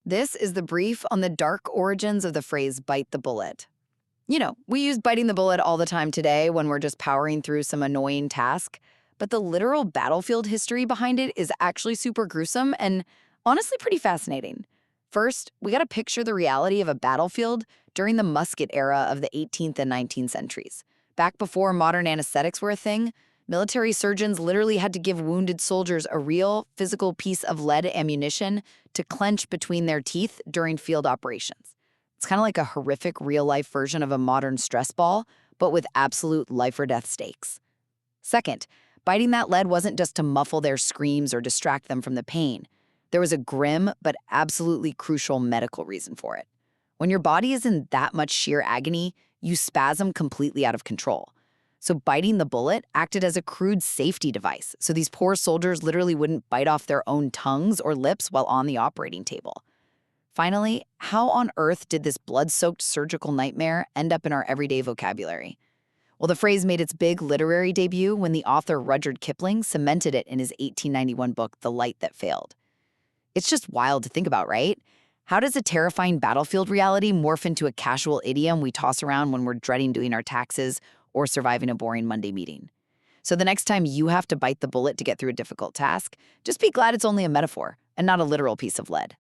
This is the brief on the dark origins of the phrase bite the bullet. You know, we use biting the bullet all the time today when we're just powering through some annoying task, but the literal battlefield history behind it is actually super gruesome and honestly pretty fascinating. First, we gotta picture the reality of a battlefield during the musket era of the 18th and 19th centuries. Back before modern anesthetics were a thing, military surgeons literally had to give wounded soldiers a real, physical piece of lead ammunition to clench between their teeth during field operations. It's kind of like a horrific real-life version of a modern stress ball, but with absolute life-or-death stakes. Second, biting that lead wasn't just to muffle their screams or distract them from the pain. There was a grim but absolutely crucial medical reason for it. When your body is in that much sheer agony, you spasm completely out of control. So biting the bullet acted as a crude safety device, so these poor soldiers literally wouldn't bite off their own tongues or lips while on the operating table. Finally, how on earth did this blood-soaked surgical nightmare end up in our everyday vocabulary? Well, the phrase made its big literary debut when the author Redьярду Kipling cemented it in his 1891 book, The Light That Failed. It's just wild to think about, right? How does a terrifying battlefield reality morph into a casual idiom we toss around when we're dreading doing our taxes or surviving a boring Monday meeting? So the next time you have to bite the bullet to get through a difficult task, just be glad it's only a metaphor and not a literal piece of lead.